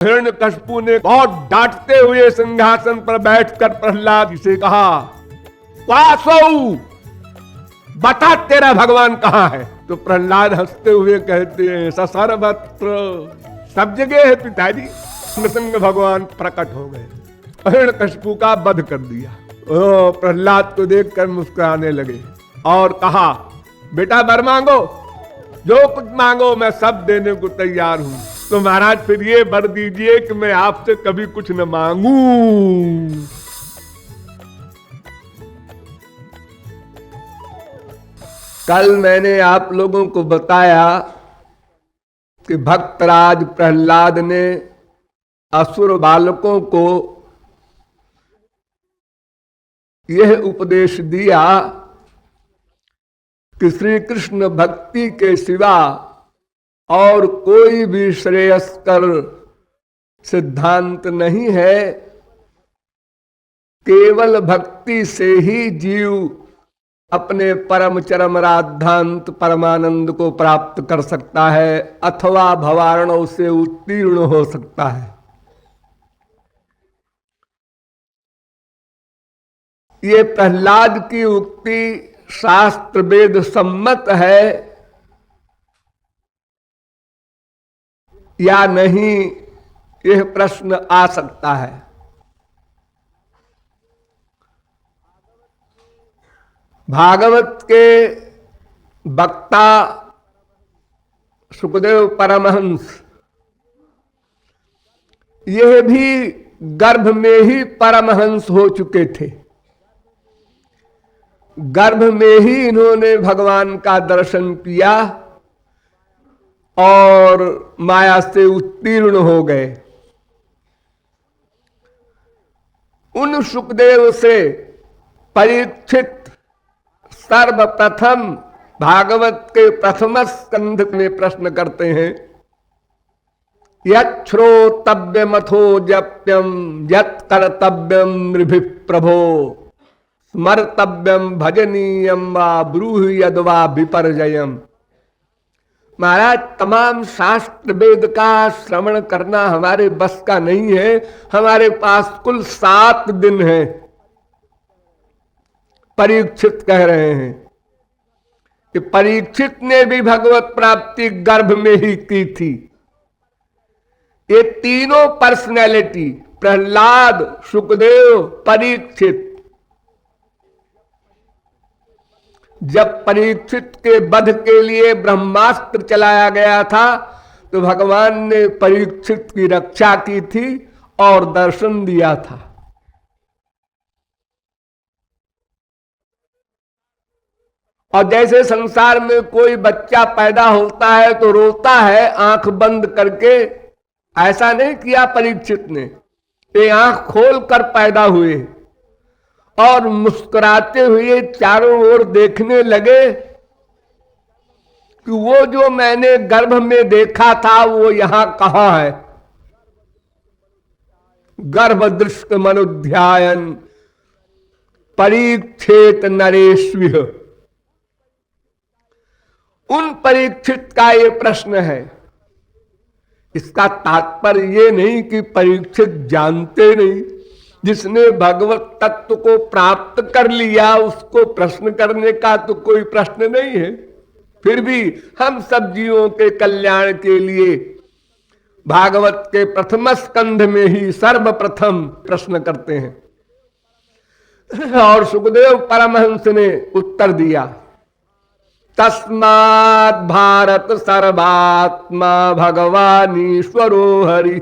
हिरण्यकशिपु ने बहुत डांटते हुए सिंहासन पर बैठकर प्रहलाद से कहा, वासौ बता तेरा भगवान कहाँ है। तो प्रहलाद हंसते हुए कहते हैं, सर्वत्र, सब जगह है पिताजी। नृसिंह भगवान प्रकट हो गए, हिरण्यकशिपु का वध कर दिया। प्रहलाद को देखकर मुस्कुराने लगे और कहा, बेटा वर मांगो, जो कुछ मांगो मैं सब देने को तैयार हूं। तो महाराज फिर ये वर दीजिए कि मैं आपसे कभी कुछ न मांगू। कल मैंने आप लोगों को बताया कि भक्तराज प्रहलाद ने असुर बालकों को यह उपदेश दिया कि श्री कृष्ण भक्ति के सिवा और कोई भी श्रेयस्कर सिद्धांत नहीं है। केवल भक्ति से ही जीव अपने परम चरम राधांत परमानंद को प्राप्त कर सकता है अथवा भवारणों से उत्तीर्ण हो सकता है। ये प्रहलाद की उक्ति शास्त्र वेद सम्मत है या नहीं, यह प्रश्न आ सकता है। भागवत के वक्ता सुखदेव परमहंस यह भी गर्भ में ही परमहंस हो चुके थे। गर्भ में ही इन्होंने भगवान का दर्शन किया और माया से उत्तीर्ण हो गए। उन सुखदेव से परीक्षित सर्वप्रथम भागवत के प्रथम स्कंध में प्रश्न करते हैं, यत् श्रोतव्यमथो जप्यम यत् कर्तव्यम नृभिः प्रभो स्मर्तव्यम भजनीयम वा ब्रूहि यद्वा विपर्जयम। महाराज, तमाम शास्त्र वेद का श्रवण करना हमारे बस का नहीं है। हमारे पास कुल 7 दिन है। परीक्षित कह रहे हैं कि परीक्षित ने भी भगवत प्राप्ति गर्भ में ही की थी। ये तीनों पर्सनैलिटी, प्रहलाद, सुखदेव, परीक्षित, जब परीक्षित के वध के लिए ब्रह्मास्त्र चलाया गया था तो भगवान ने परीक्षित की रक्षा की थी और दर्शन दिया था। और जैसे संसार में कोई बच्चा पैदा होता है तो रोता है आंख बंद करके, ऐसा नहीं किया परीक्षित ने। ये आंख खोल कर पैदा हुए और मुस्कुराते हुए चारों ओर देखने लगे कि वो जो मैंने गर्भ में देखा था वो यहां कहां है। गर्भ दृष्ट मनुध्यायन परीक्षित नरेश्विह। उन परीक्षित का ये प्रश्न है। इसका तात्पर्य ये नहीं कि परीक्षित जानते नहीं। जिसने भगवत तत्व को प्राप्त कर लिया उसको प्रश्न करने का तो कोई प्रश्न नहीं है। फिर भी हम सब जीवों के कल्याण के लिए भागवत के प्रथम स्कंध में ही सर्वप्रथम प्रश्न करते हैं। और सुखदेव परमहंस ने उत्तर दिया, तस्मात् भारत सर्वात्मा भगवान ईश्वरो हरि।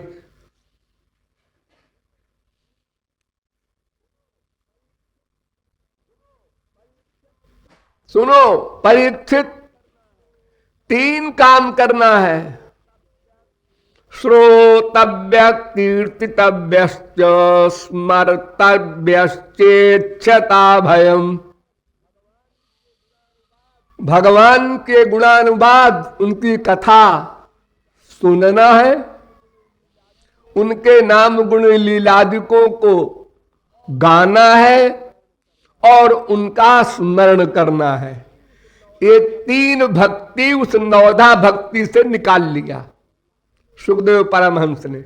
सुनो परीक्षित, 3 काम करना है। श्रोतव्य कीर्तितव्यश्च स्मर्तव्यश्चेच्छता भयम्। भगवान के गुणानुवाद, उनकी कथा सुनना है, उनके नाम गुण लीलादिकों को गाना है और उनका स्मरण करना है। ये 3 भक्ति उस 9धा भक्ति से निकाल लिया सुखदेव परमहंस ने।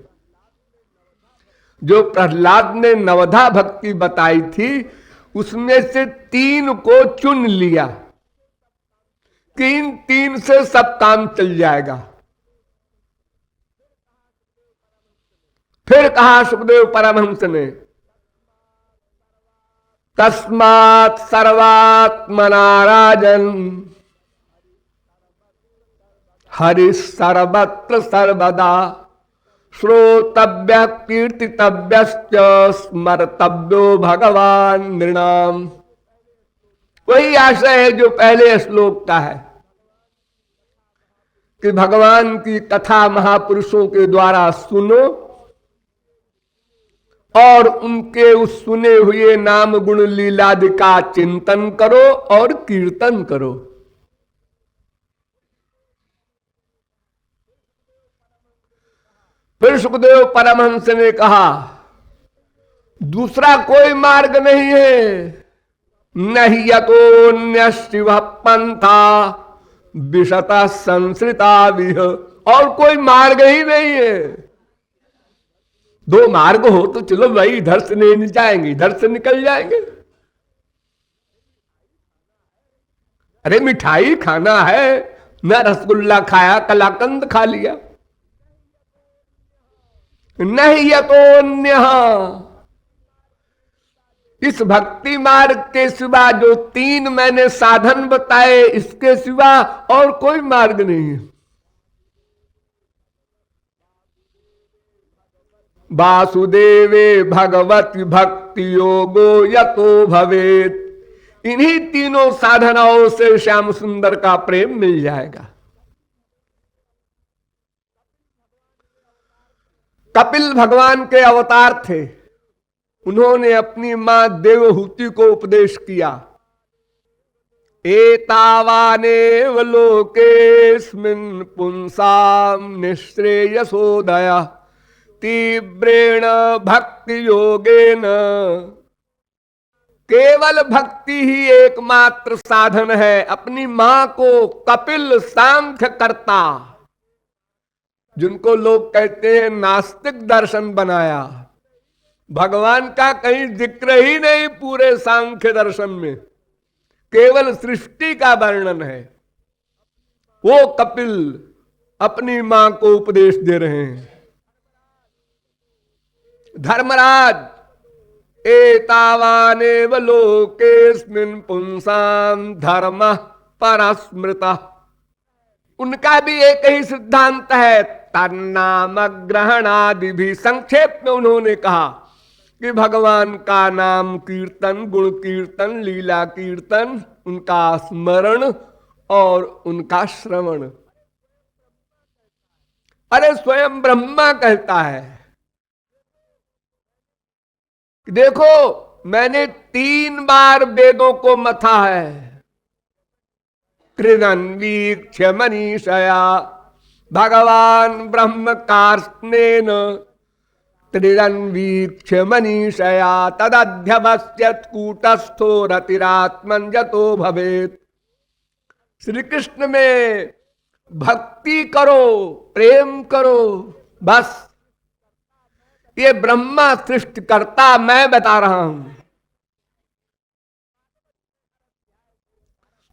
जो प्रहलाद ने नवधा भक्ति बताई थी उसमें से 3 को चुन लिया कि इन 3 से सब काम चल जाएगा। फिर कहा सुखदेव परमहंस ने, तस्मात् सर्वात्मना राजन हरि सर्वत्र सर्वदा श्रोतव्य कीर्तितव्यश्च स्मर्तव्यो भगवान नृणाम। वही आशय है जो पहले श्लोक का है कि भगवान की कथा महापुरुषों के द्वारा सुनो और उनके उस सुने हुए नाम गुण लीलादि का चिंतन करो और कीर्तन करो। फिर सुखदेव परमहंस ने कहा, दूसरा कोई मार्ग नहीं है, नहीं यतोन्य शिव पंथा विशता संसृता विह, और कोई मार्ग ही नहीं है। 2 मार्ग हो तो चलो भाई, इधर से नहीं जाएंगे इधर से निकल जाएंगे। अरे मिठाई खाना है, न रसगुल्ला खाया कलाकंद खा लिया। नहीं यतोन्य, इस भक्ति मार्ग के सिवा जो 3 मैंने साधन बताए इसके सिवा और कोई मार्ग नहीं है। वासुदेवे भगवती भक्ति योगो यतो भवेत, इन्हीं 3 साधनाओं से श्याम सुंदर का प्रेम मिल जाएगा। कपिल भगवान के अवतार थे, उन्होंने अपनी मां देवहूति को उपदेश किया, एतावानेव लोकेस्मिन् पुंसाम निःश्रेयसोदया तीव्रेण भक्ति योगेन। केवल भक्ति ही एकमात्र साधन है। अपनी मां को कपिल सांख्य करता, जिनको लोग कहते हैं नास्तिक दर्शन बनाया, भगवान का कहीं जिक्र ही नहीं पूरे सांख्य दर्शन में, केवल सृष्टि का वर्णन है। वो कपिल अपनी मां को उपदेश दे रहे हैं, धर्मराज एतावानेव लोकेस्मिन् पुंसाम धर्मः परस्मृतः। उनका भी एक ही सिद्धांत है, तन्नाम ग्रहणादि भी। संक्षेप में उन्होंने कहा कि भगवान का नाम कीर्तन, गुण कीर्तन, लीला कीर्तन, उनका स्मरण और उनका श्रवण। अरे स्वयं ब्रह्मा कहता है, देखो मैंने 3 बार वेदों को मथा है, कृणन्वीक्ष्य मनीषया भगवान ब्रह्म कार्ष्णेन त्रिरन्वीक्ष्य मनीषया तदध्यवस्यत् कूटस्थो रतिरात्मन् यतो भवेत्। श्री कृष्ण में भक्ति करो, प्रेम करो, बस ये ब्रह्मा सृष्टि करता, मैं बता रहा हूं।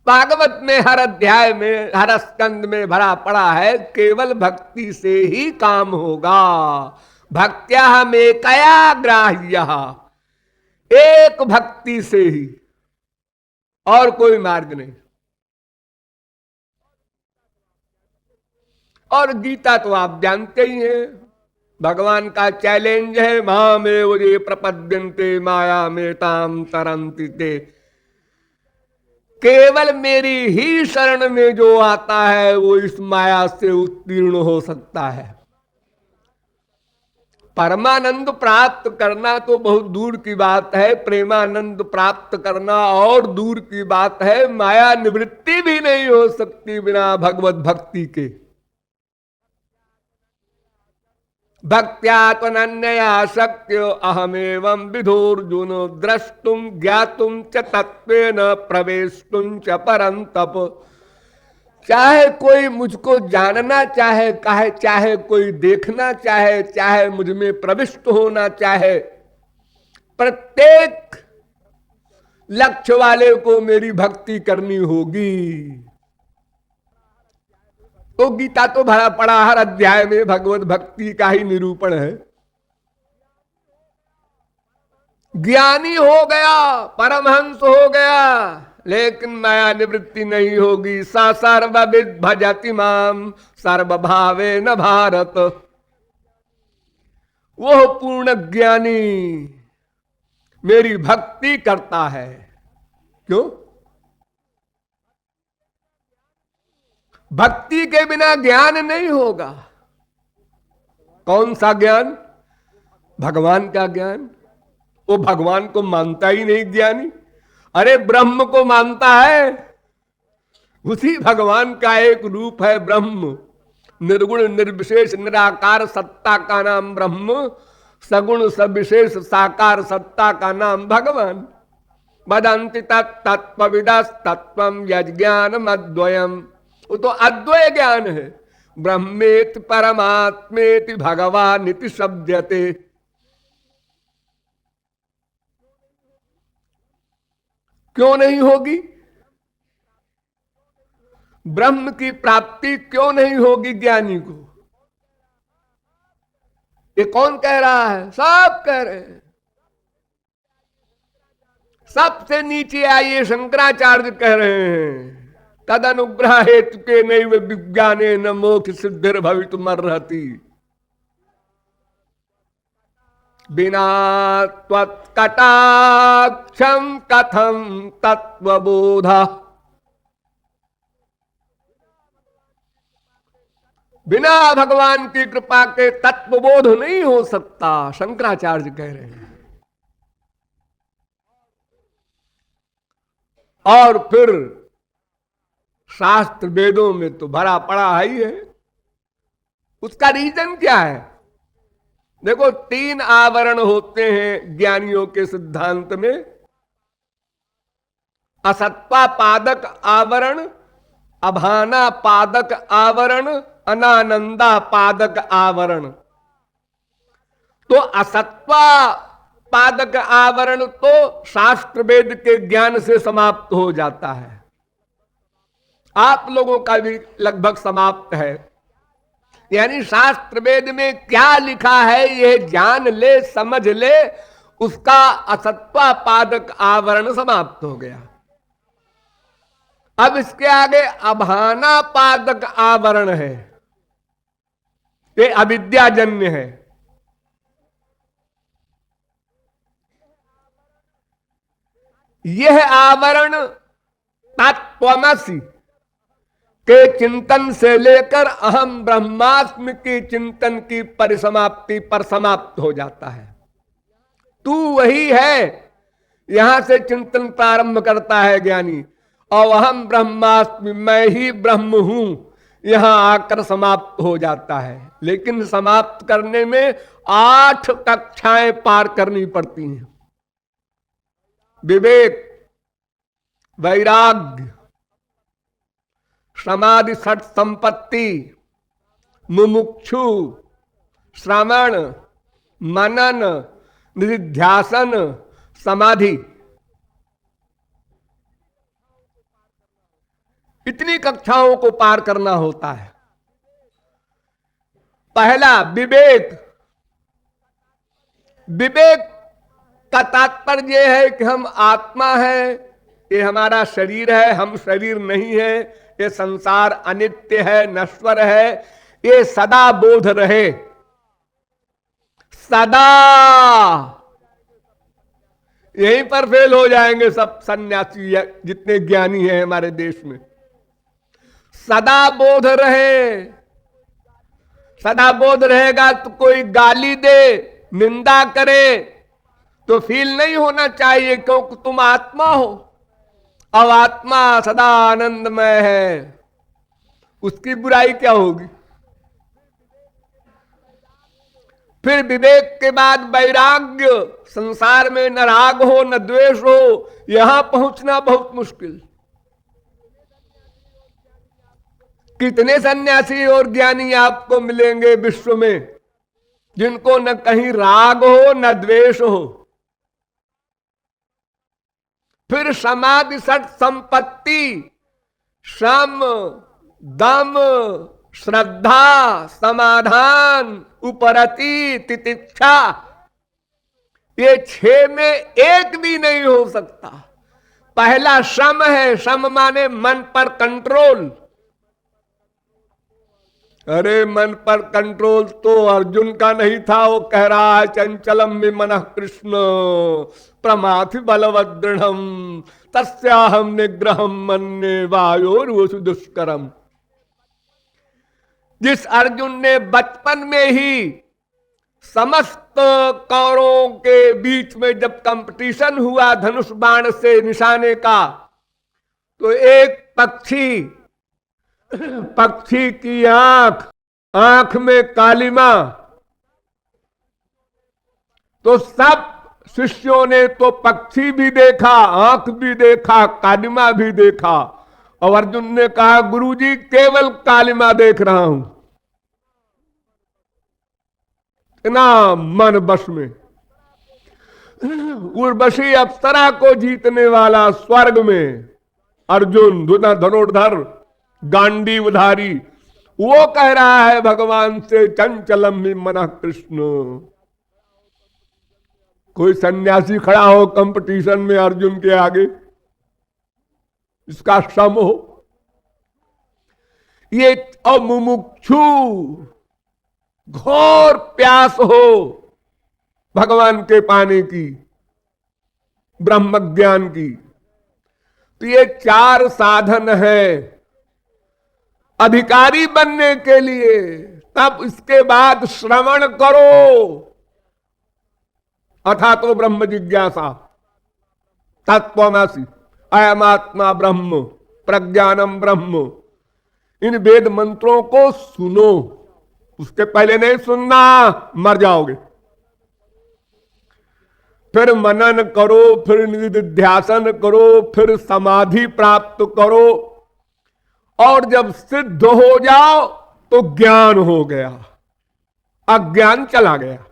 भागवत में हर अध्याय में, हर स्कंद में भरा पड़ा है, केवल भक्ति से ही काम होगा। भक्त्या में कया ग्राह्य, एक भक्ति से ही, और कोई मार्ग नहीं। और गीता तो आप जानते ही हैं, भगवान का चैलेंज है, मामेव ये प्रपद्यन्ते माया में ताम तरन्ति ते। केवल मेरी ही शरण में जो आता है वो इस माया से उत्तीर्ण हो सकता है। परमानंद प्राप्त करना तो बहुत दूर की बात है, प्रेमानंद प्राप्त करना और दूर की बात है। माया निवृत्ति भी नहीं हो सकती बिना भगवत भक्ति के। भक्त्या त्वनन्यया शक्यो अहमेवं विधोर्जुन द्रष्टुम ज्ञातुम च तत्वेन प्रवेष्टुम च परंतप। चाहे कोई मुझको जानना चाहे, चाहे कोई देखना चाहे, चाहे मुझ में प्रविष्ट होना चाहे, प्रत्येक लक्ष्य वाले को मेरी भक्ति करनी होगी। तो गीता तो भरा पड़ा, हर अध्याय में भगवत भक्ति का ही निरूपण है। ज्ञानी हो गया, परमहंस हो गया, लेकिन माया निवृत्ति नहीं होगी। सा सर्वविद भजति माम सर्वभावे न भारत। वो पूर्ण ज्ञानी मेरी भक्ति करता है। क्यों? भक्ति के बिना ज्ञान नहीं होगा। कौन सा ज्ञान? भगवान का ज्ञान। वो भगवान को मानता ही नहीं ज्ञानी। अरे ब्रह्म को मानता है, उसी भगवान का एक रूप है ब्रह्म। निर्गुण निर्विशेष निराकार सत्ता का नाम ब्रह्म, सगुण सविशेष साकार सत्ता का नाम भगवान। वदन्ति तत्त्वविदस् तत्त्वं यज्ञानम् अद्वयम्। वो तो अद्वय ज्ञान है। ब्रह्मेति परमात्मेति भगवानिति शब्दते। क्यों नहीं होगी? ब्रह्म की प्राप्ति क्यों नहीं होगी ज्ञानी को? ये कौन कह रहा है? सब कह रहे हैं। सबसे नीचे आइए शंकराचार्य कह रहे हैं, तद अनुग्रह हेतु के नैव विज्ञाने न मोक्ष सिद्धिर भवितुमर्हति। बिना त्वत्कटाक्षं कथं तत्वबोध। बिना भगवान की कृपा के तत्वबोध नहीं हो सकता, शंकराचार्य कह रहे हैं। और फिर शास्त्र वेदों में तो भरा पड़ा ही है। उसका रीजन क्या है? देखो, 3 आवरण होते हैं ज्ञानियों के सिद्धांत में। असत्वा पादक आवरण, अभाना पादक आवरण, अनानंदा पादक आवरण। तो असत्वा पादक आवरण तो शास्त्र वेद के ज्ञान से समाप्त हो जाता है। आप लोगों का भी लगभग समाप्त है। यानी शास्त्र वेद में क्या लिखा है यह जान ले, समझ ले, उसका असत्वा पादक आवरण समाप्त हो गया। अब इसके आगे अभाना पादक आवरण है, ये अविद्याजन्य है। यह आवरण तत्त्वमसि के चिंतन से लेकर अहम ब्रह्मास्मि के चिंतन की परिसमाप्ति पर समाप्त हो जाता है। तू वही है, यहां से चिंतन प्रारंभ करता है ज्ञानी। और अहम ब्रह्मास्मि, मैं ही ब्रह्म हूं, यहां आकर समाप्त हो जाता है। लेकिन समाप्त करने में 8 कक्षाएं पार करनी पड़ती हैं। विवेक, वैराग्य, समाधि सठ संपत्ति, मुमुक्षु, श्रवण, मनन, निधिध्यासन, समाधि। इतनी कक्षाओं को पार करना होता है। पहला विवेक। विवेक का तात्पर्य यह है कि हम आत्मा है, ये हमारा शरीर है, हम शरीर नहीं है, ये संसार अनित्य है, नश्वर है, ये सदा बोध रहे। सदा। यहीं पर फेल हो जाएंगे सब सन्यासी जितने ज्ञानी हैं हमारे देश में। सदा बोध रहे। सदा बोध रहेगा तो कोई गाली दे, निंदा करे तो फील नहीं होना चाहिए, क्योंकि तुम आत्मा हो। अब आत्मा सदा आनंदमय है, उसकी बुराई क्या होगी? फिर विवेक के बाद वैराग्य। संसार में न राग हो न द्वेष हो, यहां पहुंचना बहुत मुश्किल। कितने सन्यासी और ज्ञानी आपको मिलेंगे विश्व में जिनको न कहीं राग हो न द्वेष हो। फिर समाधि सट संपत्ति, सम, दम, श्रद्धा, समाधान, उपरति, तितिक्षा, ये 6 में एक भी नहीं हो सकता। पहला सम है, सम माने मन पर कंट्रोल। अरे मन पर कंट्रोल तो अर्जुन का नहीं था, वो कह रहा है चंचलम में मन कृष्ण प्रमाथि बलवदृढ़ तस्याहम निग्रहम मन्ये वायोर्वसु दुष्करम। जिस अर्जुन ने बचपन में ही समस्त कौरवों के बीच में जब कंपटीशन हुआ धनुष बाण से निशाने का, तो एक पक्षी की आंख में कालिमा, तो सब शिष्यों ने तो पक्षी भी देखा, आंख भी देखा, कालिमा भी देखा, और अर्जुन ने कहा गुरुजी केवल कालिमा देख रहा हूं। इतना मन बस में। उर्वशी अप्सरा को जीतने वाला स्वर्ग में अर्जुन धनुर्धर गांडीवधारी, वो कह रहा है भगवान से चंचलम ही मन कृष्ण। कोई सन्यासी खड़ा हो कंपटीशन में अर्जुन के आगे, इसका सम हो। ये अमुमुक्षु घोर प्यास हो भगवान के पाने की, ब्रह्म ज्ञान की, तो ये 4 साधन है अधिकारी बनने के लिए। तब इसके बाद श्रवण करो, अथा तो ब्रह्म जिज्ञासा, तत्त्वमसि अयमात्मा ब्रह्म प्रज्ञानम ब्रह्म। इन वेद मंत्रों को सुनो, उसके पहले नहीं सुनना, मर जाओगे। फिर मनन करो, फिर निधिध्यासन करो, फिर समाधि प्राप्त करो, और जब सिद्ध हो जाओ तो ज्ञान हो गया, अज्ञान चला गया।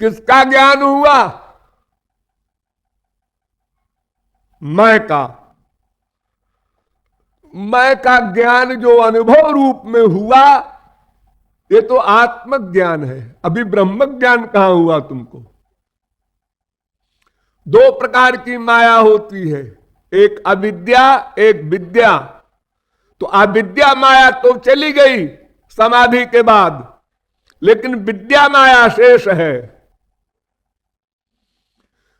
किसका ज्ञान हुआ? मैं का ज्ञान जो अनुभव रूप में हुआ, ये तो आत्म ज्ञान है। अभी ब्रह्म ज्ञान कहां हुआ तुमको? 2 प्रकार की माया होती है, एक अविद्या, एक विद्या। तो अविद्या माया तो चली गई समाधि के बाद, लेकिन विद्या माया शेष है।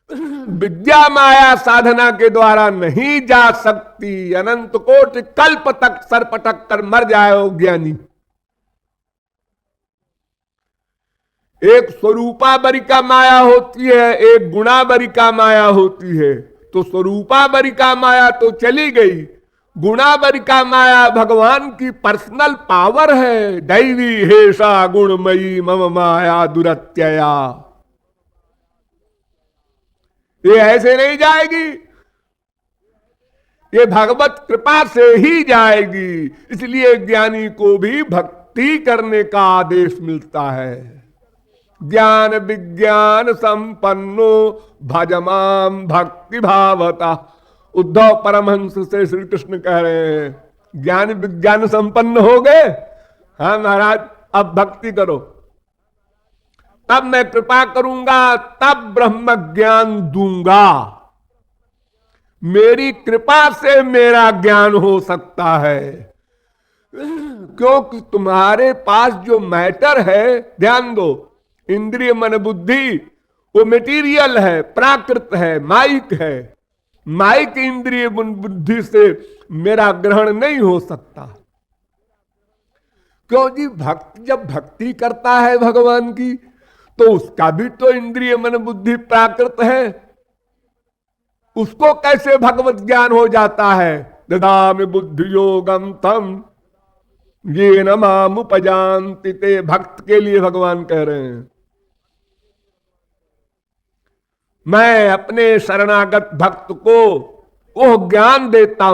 विद्या माया साधना के द्वारा नहीं जा सकती, अनंत कोटि कल्प तक सर पटक कर मर जाए वो ज्ञानी। एक स्वरूपाबरिका माया होती है, एक गुणाबरिका माया होती है। तो स्वरूपाबरिका माया तो चली गई, गुणाबरिका माया भगवान की पर्सनल पावर है। दैवी हेषा गुणमयी मम माया दुरत्यया, ये ऐसे नहीं जाएगी, ये भगवत कृपा से ही जाएगी। इसलिए ज्ञानी को भी भक्ति करने का आदेश मिलता है। ज्ञान विज्ञान संपन्नो भजमाम भक्ति भावता। उद्धव परमहंस से श्री कृष्ण कह रहे हैं ज्ञान विज्ञान संपन्न हो गए, हाँ महाराज अब भक्ति करो, तब मैं कृपा करूंगा, तब ब्रह्म ज्ञान दूंगा। मेरी कृपा से मेरा ज्ञान हो सकता है, क्योंकि तुम्हारे पास जो मैटर है, ध्यान दो, इंद्रिय मन बुद्धि वो मटेरियल है, प्राकृत है, माइक है। माइक इंद्रिय बुद्धि से मेरा ग्रहण नहीं हो सकता। क्यों जी? भक्त जब भक्ति करता है भगवान की, तो उसका भी तो इंद्रिय मन बुद्धि प्राकृत है, उसको कैसे भगवत ज्ञान हो जाता है? ददामि बुद्धि योगम तम ये न माम उपजान्ति ते। भक्त के लिए भगवान कह रहे हैं, मैं अपने शरणागत भक्त को वो ज्ञान देता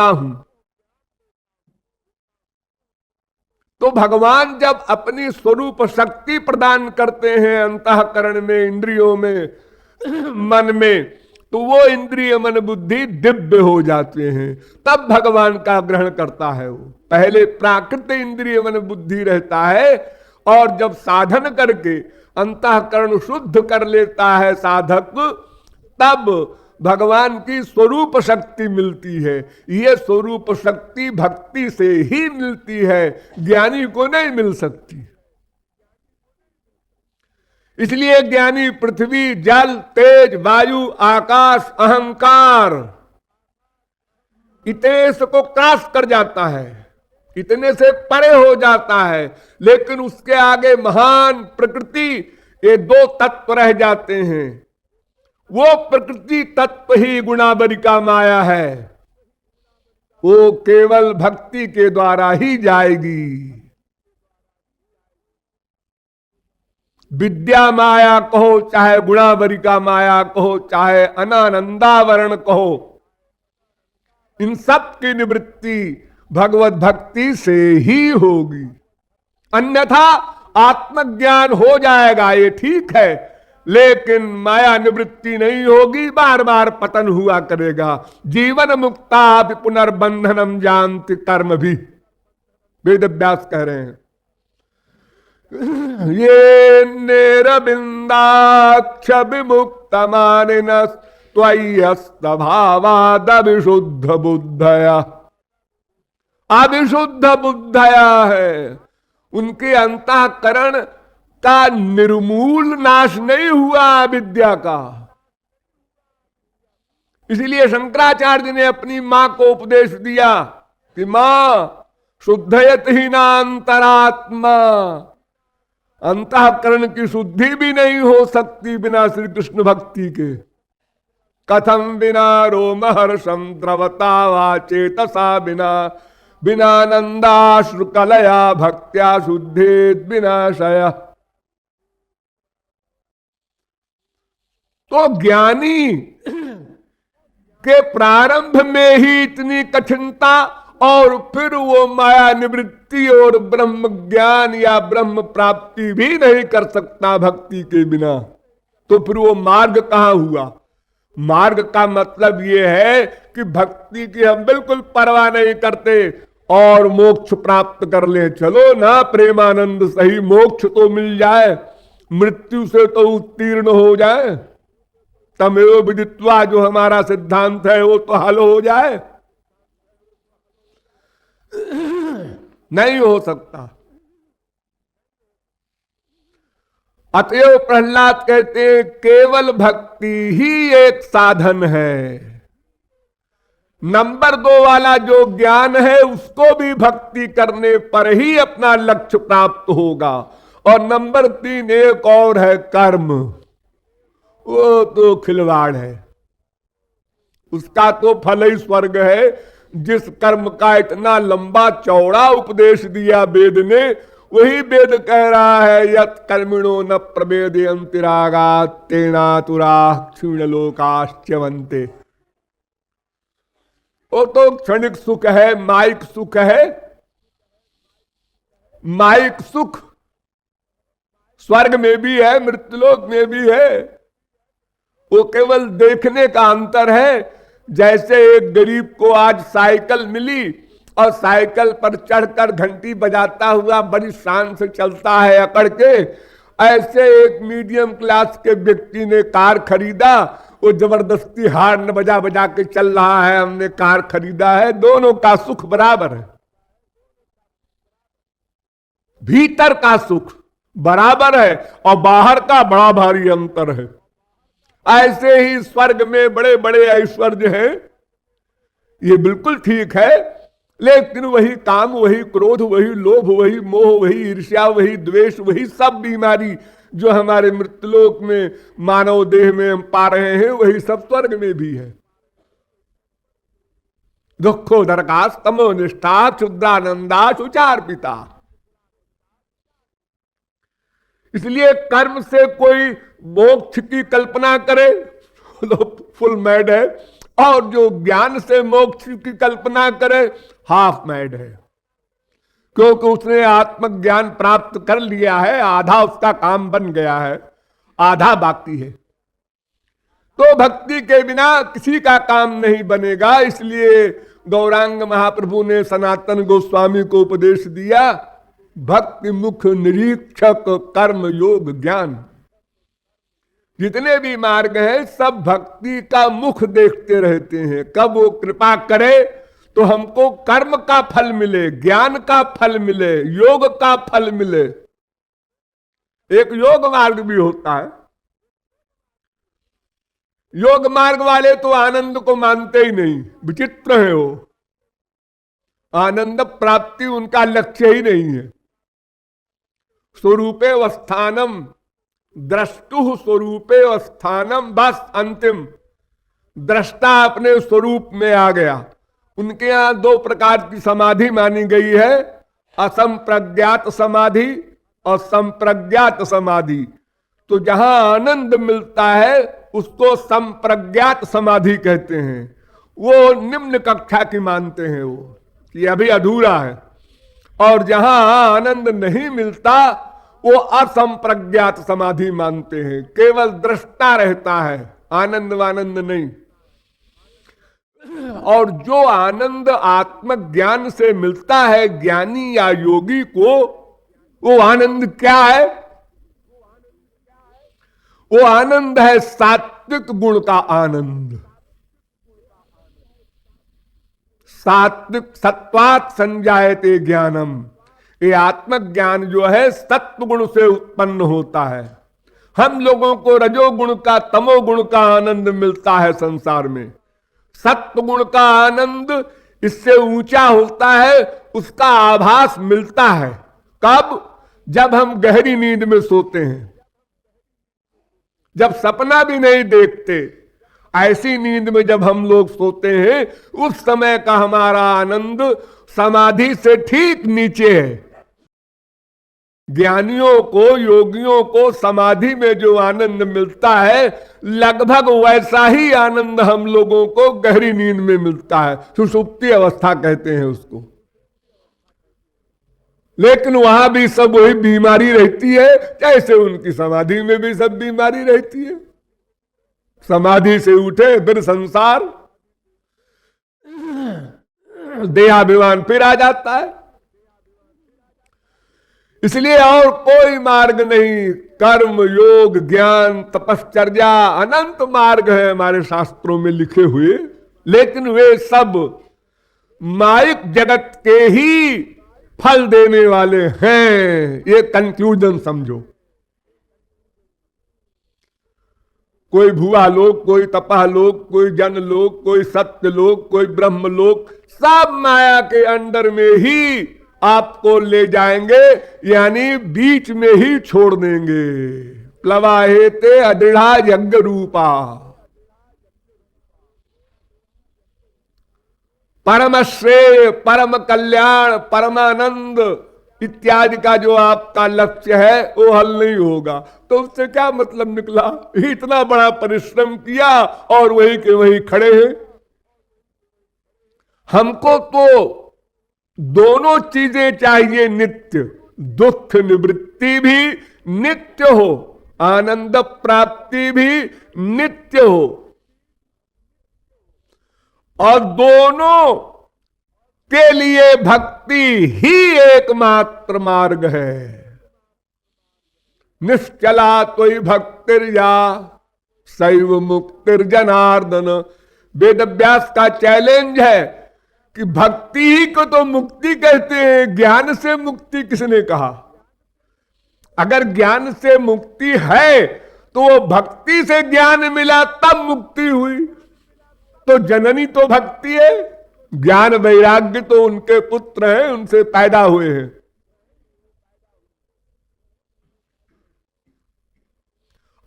हूं। तो भगवान जब अपनी स्वरूप शक्ति प्रदान करते हैं अंतःकरण में, इंद्रियों में, मन में, तो वो इंद्रिय मन बुद्धि दिव्य हो जाते हैं, तब भगवान का ग्रहण करता है। वो पहले प्राकृत इंद्रिय मन बुद्धि रहता है, और जब साधन करके अंतःकरण शुद्ध कर लेता है साधक, तब भगवान की स्वरूप शक्ति मिलती है। ये स्वरूप शक्ति भक्ति से ही मिलती है, ज्ञानी को नहीं मिल सकती। इसलिए ज्ञानी पृथ्वी, जल, तेज, वायु, आकाश, अहंकार, इतने से को क्रॉस कर जाता है, इतने से परे हो जाता है, लेकिन उसके आगे महान प्रकृति, ये दो तत्व रह जाते हैं। वो प्रकृति तत्व ही गुणावरी का माया है, वो केवल भक्ति के द्वारा ही जाएगी। विद्या माया कहो, चाहे गुणावरी का माया कहो, चाहे अनानंदावरण कहो, इन सब की निवृत्ति भगवत भक्ति से ही होगी। अन्यथा आत्मज्ञान हो जाएगा, ये ठीक है, लेकिन माया निवृत्ति नहीं होगी, बार बार पतन हुआ करेगा। जीवन मुक्ता पुनर्बंधनम जानति कर्म भी, वेद व्यास कह रहे हैं। ये निरबिंदाक्ष विमुक्त मानिनस त्वय्यस्त भावाद अविशुद्ध बुद्धया, अविशुद्ध बुद्धया है, उनके अंतःकरण का निर्मूल नाश नहीं हुआ विद्या का। इसलिए शंकराचार्य ने अपनी मां को उपदेश दिया कि मां शुद्धयत ही नांतरात्मा, अंतःकरण की शुद्धि भी नहीं हो सकती बिना श्री कृष्ण भक्ति के। कथम बिना रोमहर्षम द्रवता वा चेतसा बिना, बिना नंदाश्रु कलया भक्त्या शुद्धेत विनाशय। तो ज्ञानी के प्रारंभ में ही इतनी कठिनता, और फिर वो माया निवृत्ति और ब्रह्म ज्ञान या ब्रह्म प्राप्ति भी नहीं कर सकता भक्ति के बिना, तो फिर वो मार्ग कहां हुआ। मार्ग का मतलब ये है कि भक्ति की हम बिल्कुल परवाह नहीं करते और मोक्ष प्राप्त कर ले, चलो ना प्रेमानंद सही, मोक्ष तो मिल जाए, मृत्यु से तो उत्तीर्ण हो जाए, तमेव विदित्वा जो हमारा सिद्धांत है वो तो हल हो जाए। नहीं हो सकता। अतएव प्रहलाद कहते हैं केवल भक्ति ही एक साधन है। नंबर 2 वाला जो ज्ञान है उसको भी भक्ति करने पर ही अपना लक्ष्य प्राप्त होगा। और नंबर 3 एक और है कर्म, वो तो खिलवाड़ है, उसका तो फल ही स्वर्ग है। जिस कर्म का इतना लंबा चौड़ा उपदेश दिया वेद ने, वही वेद कह रहा है यत् कर्मिणो न प्रवेदयन्ति रागात् तेनातुरा क्षीण लोकाश्च्यवन्ते। वो तो क्षणिक सुख है, माइक सुख है। माइक सुख स्वर्ग में भी है, मृत्युलोक में भी है, वो केवल देखने का अंतर है। जैसे एक गरीब को आज साइकिल मिली और साइकिल पर चढ़कर घंटी बजाता हुआ बड़ी शान से चलता है अकड़ के, ऐसे एक मीडियम क्लास के व्यक्ति ने कार खरीदा, वो जबरदस्ती हार्न बजा बजा के चल रहा है, हमने कार खरीदा है। दोनों का सुख बराबर है, भीतर का सुख बराबर है और बाहर का बड़ा भारी अंतर है। ऐसे ही स्वर्ग में बड़े बड़े ऐश्वर्य हैं, ये बिल्कुल ठीक है, लेकिन वही काम, वही क्रोध, वही लोभ, वही मोह, वही ईर्ष्या, वही द्वेष, वही सब बीमारी जो हमारे मृत्युलोक में मानव देह में हम पा रहे हैं, वही सब स्वर्ग में भी है। दुखो दरकाश तमो निष्ठा क्षुद्रानंदा सुचार पिता। इसलिए कर्म से कोई मोक्ष की कल्पना करे तो फुल मैड है, और जो ज्ञान से मोक्ष की कल्पना करे हाफ मैड है, क्योंकि उसने आत्मज्ञान प्राप्त कर लिया है, आधा उसका काम बन गया है, आधा बाकी है। तो भक्ति के बिना किसी का काम नहीं बनेगा। इसलिए गौरांग महाप्रभु ने सनातन गोस्वामी को उपदेश दिया, भक्ति मुख निरीक्षक कर्म योग ज्ञान। जितने भी मार्ग हैं सब भक्ति का मुख देखते रहते हैं, कब वो कृपा करे तो हमको कर्म का फल मिले, ज्ञान का फल मिले, योग का फल मिले। एक योग मार्ग भी होता है। योग मार्ग वाले तो आनंद को मानते ही नहीं, विचित्र है वो। आनंद प्राप्ति उनका लक्ष्य ही नहीं है। स्वरूपे अवस्थानम द्रष्टु स्वरूपे अवस्थानम, बस अंतिम दृष्टा अपने स्वरूप में आ गया। उनके यहां दो प्रकार की समाधि मानी गई है, असंप्रज्ञात समाधि और संप्रज्ञात समाधि। तो जहां आनंद मिलता है उसको संप्रज्ञात समाधि कहते हैं। वो निम्न कक्षा की मानते हैं वो, कि अभी अधूरा है। और जहां आनंद नहीं मिलता वो असंप्रज्ञात समाधि मानते हैं, केवल दृष्टा रहता है, आनंद वानंद नहीं। और जो आनंद आत्मज्ञान से मिलता है ज्ञानी या योगी को, वो आनंद क्या है? वो आनंद है सात्विक गुण का आनंद। सात्विक सत्वात् संजायते ज्ञानम। ये आत्मज्ञान जो है सत्व गुण से उत्पन्न होता है। हम लोगों को रजोगुण का तमोगुण का आनंद मिलता है संसार में। सत्व गुण का आनंद इससे ऊंचा होता है, उसका आभास मिलता है। कब? जब हम गहरी नींद में सोते हैं, जब सपना भी नहीं देखते, ऐसी नींद में जब हम लोग सोते हैं, उस समय का हमारा आनंद समाधि से ठीक नीचे है। ज्ञानियों को, योगियों को समाधि में जो आनंद मिलता है, लगभग वैसा ही आनंद हम लोगों को गहरी नींद में मिलता है। सुषुप्ति अवस्था कहते हैं उसको। लेकिन वहां भी सब वही बीमारी रहती है, जैसे उनकी समाधि में भी सब बीमारी रहती है। समाधि से उठे फिर संसार, देहाभिमान फिर आ जाता है। इसलिए और कोई मार्ग नहीं। कर्म योग ज्ञान तपश्चर्या अनंत मार्ग है हमारे शास्त्रों में लिखे हुए, लेकिन वे सब माइक जगत के ही फल देने वाले हैं। ये कंक्लूजन समझो। कोई भुआ लोक, कोई तपा लोक, कोई जन लोक, कोई सत्य लोक, कोई ब्रह्म लोक, सब माया के अंडर में ही आपको ले जाएंगे, यानी बीच में ही छोड़ देंगे। प्लवाहेते अदृढ़ा यज्ञ रूपा। परम श्रेय, परम कल्याण, परमानंद इत्यादि का जो आपका लक्ष्य है वो हल नहीं होगा। तो उससे क्या मतलब निकला? इतना बड़ा परिश्रम किया और वही के वही खड़े हैं। हमको तो दोनों चीजें चाहिए नित्य। दुख निवृत्ति भी नित्य हो, आनंद प्राप्ति भी नित्य हो। और दोनों के लिए भक्ति ही एकमात्र मार्ग है। निश्चला तोई भक्तिर्या शैव मुक्तिर्जनार्दन। वेद व्यास का चैलेंज है कि भक्ति ही को तो मुक्ति कहते हैं, ज्ञान से मुक्ति किसने कहा? अगर ज्ञान से मुक्ति है तो वो भक्ति से ज्ञान मिला तब मुक्ति हुई। तो जननी तो भक्ति है, ज्ञान वैराग्य तो उनके पुत्र हैं, उनसे पैदा हुए हैं।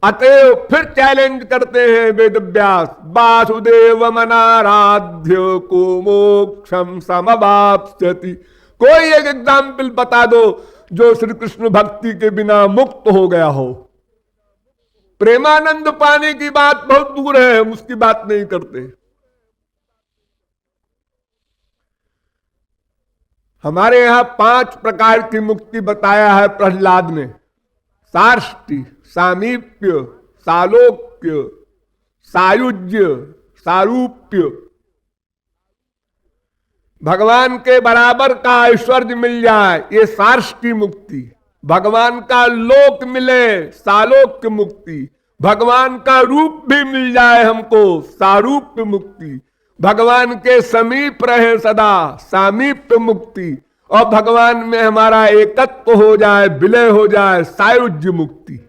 अतएव फिर चैलेंज करते हैं वेद व्यास, वासुदेव मनाराध्य को मोक्षम समवाप्स्यति। कोई एक एग्जाम्पल बता दो जो श्री कृष्ण भक्ति के बिना मुक्त हो गया हो। प्रेमानंद पाने की बात बहुत दूर है, हम उसकी बात नहीं करते। हमारे यहां 5 प्रकार की मुक्ति बताया है प्रहलाद ने। सार्ष्टि, सामीप्य, सालोक्य, सायुज्य, सारूप्य। भगवान के बराबर का ऐश्वर्य मिल जाए, ये सार्ष्टि मुक्ति। भगवान का लोक मिले, सालोक्य मुक्ति। भगवान का रूप भी मिल जाए हमको, सारूप्य मुक्ति। भगवान के समीप रहे सदा, सामीप्य मुक्ति। और भगवान में हमारा एकत्व हो जाए, विलय हो जाए, सायुज्य मुक्ति।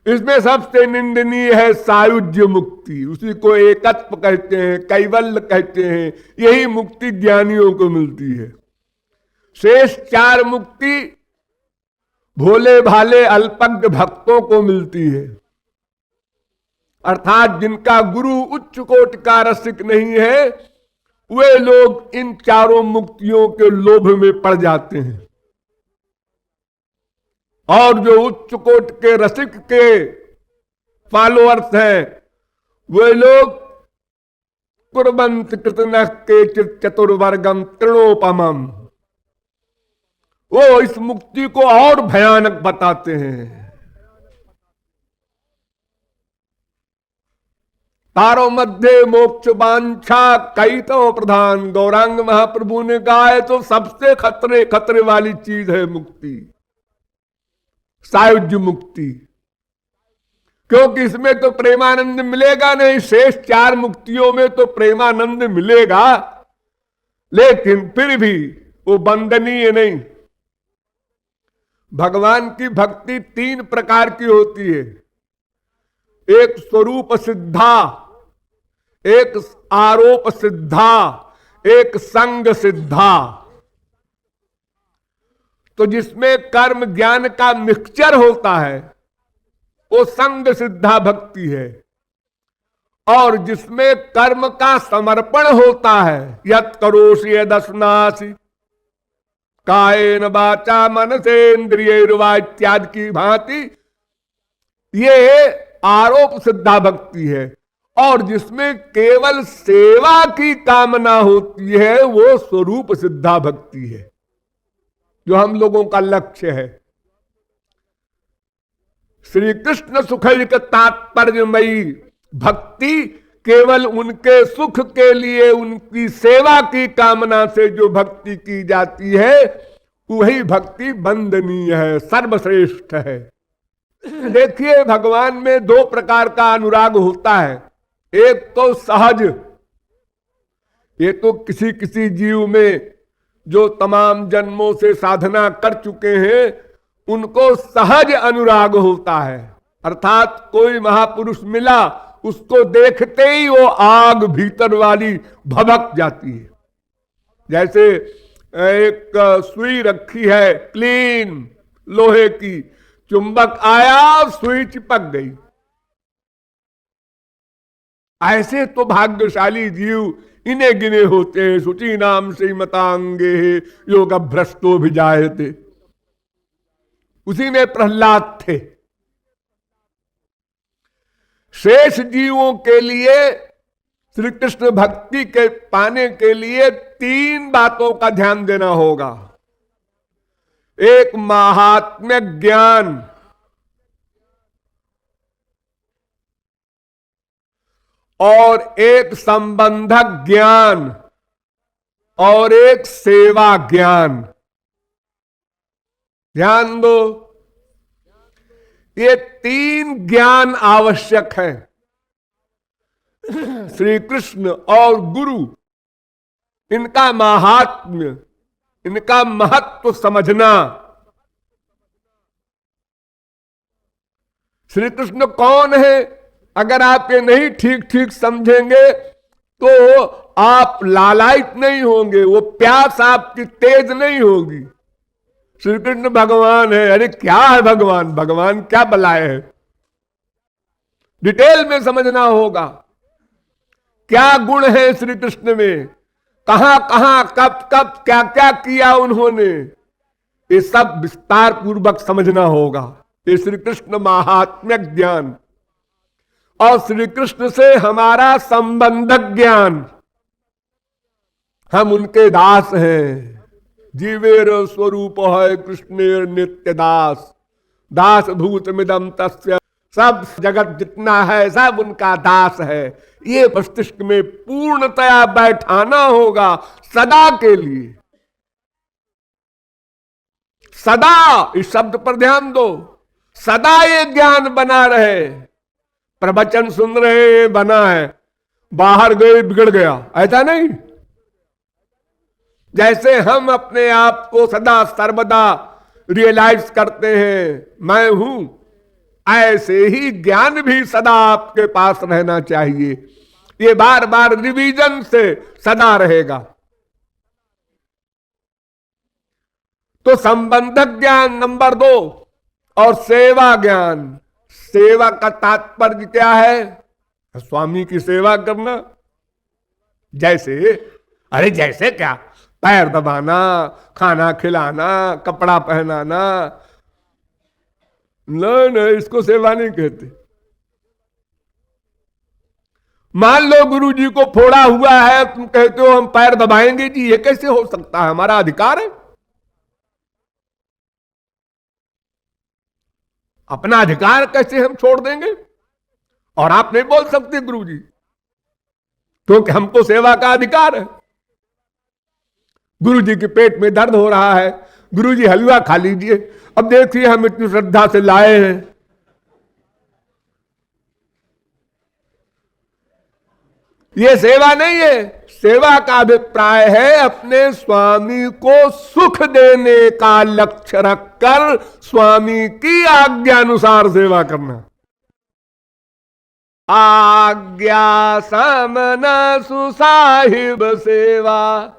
इसमें सबसे निंदनीय है सायुज्य मुक्ति। उसी को एकत्व कहते हैं, कैवल्य कहते हैं। यही मुक्ति ज्ञानियों को मिलती है। शेष 4 मुक्ति भोले भाले अल्पज्ञ भक्तों को मिलती है, अर्थात जिनका गुरु उच्च कोटि का रसिक नहीं है, वे लोग इन 4 मुक्तियों के लोभ में पड़ जाते हैं। और जो उच्च कोटि के रसिक के फॉलोअर्स हैं, वे लोग कुर्वन्ति कृतनः केचित् चतुर्वर्गम तृणोपमम्, वो इस मुक्ति को और भयानक बताते हैं। तारो मध्य मोक्ष वांछा कैतव प्रधान, गौरांग महाप्रभु ने कहा है तो सबसे खतरे खतरे वाली चीज है मुक्ति, सायुज्य मुक्ति। क्योंकि इसमें तो प्रेमानंद मिलेगा नहीं। शेष 4 मुक्तियों में तो प्रेमानंद मिलेगा, लेकिन फिर भी वो वंदनीय नहीं। भगवान की भक्ति 3 प्रकार की होती है। एक स्वरूप सिद्धा, एक आरोप सिद्धा, एक संग सिद्धा। तो जिसमें कर्म ज्ञान का मिक्सचर होता है वो संग सिद्धा भक्ति है। और जिसमें कर्म का समर्पण होता है, यत् करोषि यदस्नासि कायेन वाचा मनसेन्द्रियैर्वा इत्यादि की भांति, ये आरोप सिद्धा भक्ति है। और जिसमें केवल सेवा की कामना होती है वो स्वरूप सिद्धा भक्ति है, जो हम लोगों का लक्ष्य है। श्री कृष्ण सुखैक तात्पर्यमयी भक्ति केवल उनके सुख के लिए, उनकी सेवा की कामना से जो भक्ति की जाती है, वही भक्ति वंदनीय है, सर्वश्रेष्ठ है। देखिए, भगवान में 2 प्रकार का अनुराग होता है। एक तो सहज, ये तो किसी किसी जीव में जो तमाम जन्मों से साधना कर चुके हैं उनको सहज अनुराग होता है। अर्थात कोई महापुरुष मिला, उसको देखते ही वो आग भीतर वाली भभक जाती है। जैसे एक सुई रखी है क्लीन लोहे की, चुंबक आया, सुई चिपक गई। ऐसे तो भाग्यशाली जीव इन्हें गिने होते हैं। शुचि नाम से मतांगे योग भ्रष्टो भी जाए थे, उसी में प्रहलाद थे। शेष जीवों के लिए श्री कृष्ण भक्ति के पाने के लिए 3 बातों का ध्यान देना होगा। एक महात्म्य ज्ञान, और एक संबंधक ज्ञान, और एक सेवा ज्ञान। ध्यान दो, ये 3 ज्ञान आवश्यक है। श्री कृष्ण और गुरु, इनका महात्म्य, इनका महत्व समझना। श्री कृष्ण कौन है, अगर आप ये नहीं ठीक ठीक समझेंगे तो आप लालायित नहीं होंगे, वो प्यास आपकी तेज नहीं होगी। श्री कृष्ण भगवान है, अरे क्या है भगवान, भगवान क्या बलाए है, डिटेल में समझना होगा। क्या गुण है श्री कृष्ण में, कहां कहां कब कब क्या क्या किया उन्होंने, ये सब विस्तार पूर्वक समझना होगा। ये श्री कृष्ण महात्म्य ज्ञान और श्री कृष्ण से हमारा संबंधक ज्ञान। हम उनके दास हैं। जीवेर स्वरूप है कृष्णेर नित्य दास, दास भूत मिदम तस्य, सब जगत जितना है सब उनका दास है। ये मस्तिष्क में पूर्णतया बैठाना होगा सदा के लिए। सदा इस शब्द पर ध्यान दो, सदा ये ज्ञान बना रहे। प्रवचन सुन रहे बना है, बाहर गए बिगड़ गया, ऐसा नहीं। जैसे हम अपने आप को सदा सर्वदा रियलाइज करते हैं मैं हूं, ऐसे ही ज्ञान भी सदा आपके पास रहना चाहिए। ये बार बार रिवीजन से सदा रहेगा। तो संबंधक ज्ञान नंबर 2 और सेवा ज्ञान। सेवा का तात्पर्य क्या है? स्वामी की सेवा करना। जैसे, अरे जैसे क्या, पैर दबाना, खाना खिलाना, कपड़ा पहनाना, नहीं, इसको सेवा नहीं कहते। मान लो गुरु जी को फोड़ा हुआ है, तुम कहते हो हम पैर दबाएंगे जी, ये कैसे हो सकता है? हमारा अधिकार है। अपना अधिकार कैसे हम छोड़ देंगे? और आप नहीं बोल सकते गुरु जी, क्योंकि हमको सेवा का अधिकार है। गुरु जी के पेट में दर्द हो रहा है, गुरु जी हलवा खा लीजिए। अब देखिए हम इतनी श्रद्धा से लाए हैं, ये सेवा नहीं है। सेवा का अभिप्राय है अपने स्वामी को सुख देने का लक्ष्य रखकर स्वामी की आज्ञा अनुसार सेवा करना। आज्ञा समना सुसाहिब सेवा,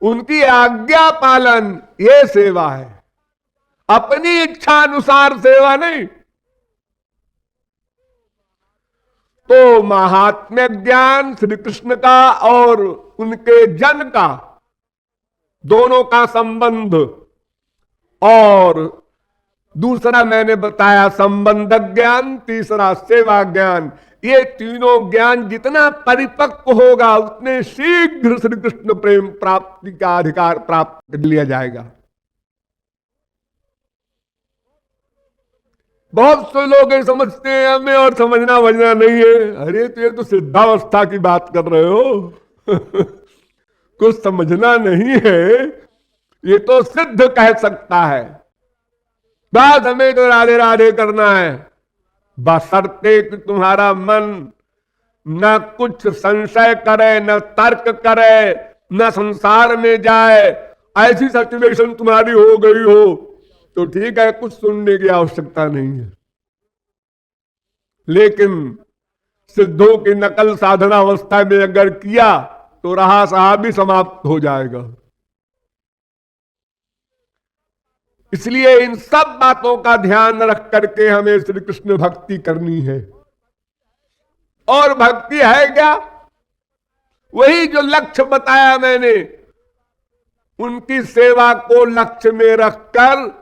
उनकी आज्ञा पालन ये सेवा है, अपनी इच्छा अनुसार सेवा नहीं। तो महात्म्य ज्ञान श्री कृष्ण का और उनके जन का, दोनों का संबंध, और दूसरा मैंने बताया संबंधक ज्ञान, तीसरा सेवा ज्ञान। ये तीनों ज्ञान जितना परिपक्व होगा उतने शीघ्र श्री कृष्ण प्रेम प्राप्ति का अधिकार प्राप्त कर लिया जाएगा। बहुत से लोग ये समझते हैं हमें और समझना वझना नहीं है। अरे तो ये तो सिद्धावस्था की बात कर रहे हो कुछ समझना नहीं है, ये तो सिद्ध कह सकता है। बस हमें तो राधे राधे करना है, बशर्ते कि तुम्हारा मन न कुछ संशय करे, न तर्क करे, न संसार में जाए। ऐसी सिचुएशन तुम्हारी हो गई हो तो ठीक है, कुछ सुनने की आवश्यकता नहीं है। लेकिन सिद्धों की नकल साधना अवस्था में अगर किया तो रहा सहा भी समाप्त हो जाएगा। इसलिए इन सब बातों का ध्यान रख करके हमें श्री कृष्ण भक्ति करनी है। और भक्ति है क्या? वही जो लक्ष्य बताया मैंने, उनकी सेवा को लक्ष्य में रखकर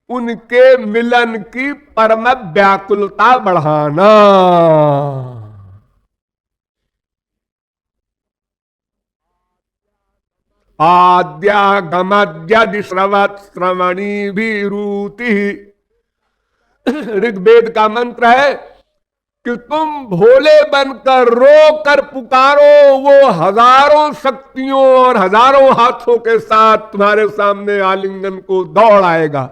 उनके मिलन की परम व्याकुलता बढ़ाना। आद्यागमद्यदि श्रवत श्रवणी भी रूति, ऋग्वेद का मंत्र है कि तुम भोले बनकर रो कर पुकारो, वो हजारों शक्तियों और हजारों हाथों के साथ तुम्हारे सामने आलिंगन को दौड़ आएगा।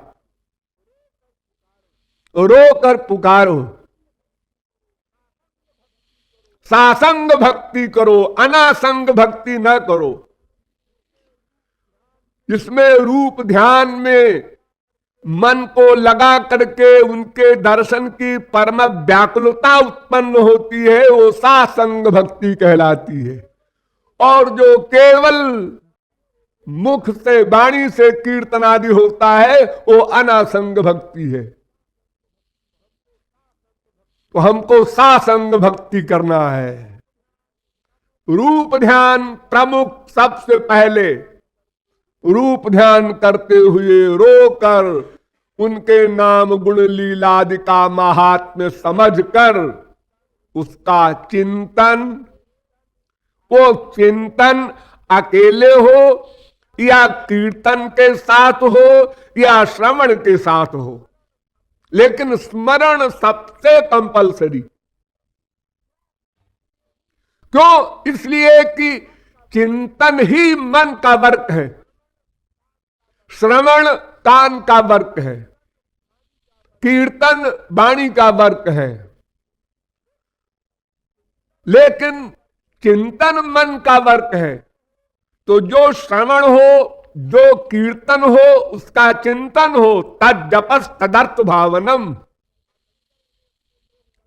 रो कर पुकारो, सासंग भक्ति करो, अनासंग भक्ति न करो, जिसमें रूप ध्यान में मन को लगा करके उनके दर्शन की परम व्याकुलता उत्पन्न होती है, वो सासंग भक्ति कहलाती है। और जो केवल मुख से वाणी से कीर्तन आदि होता है वो अनासंग भक्ति है। तो हमको सासंग भक्ति करना है। रूप ध्यान प्रमुख, सबसे पहले रूप ध्यान करते हुए रोकर उनके नाम गुण लीलादि का महात्म्य समझकर उसका चिंतन, वो चिंतन अकेले हो या कीर्तन के साथ हो या श्रवण के साथ हो, लेकिन स्मरण सबसे कंपलसरी। क्यों? इसलिए कि चिंतन ही मन का वर्क है, श्रवण कान का वर्क है, कीर्तन वाणी का वर्क है, लेकिन चिंतन मन का वर्क है। तो जो श्रवण हो, जो कीर्तन हो, उसका चिंतन हो, तद जपस तदर्थ भावनम।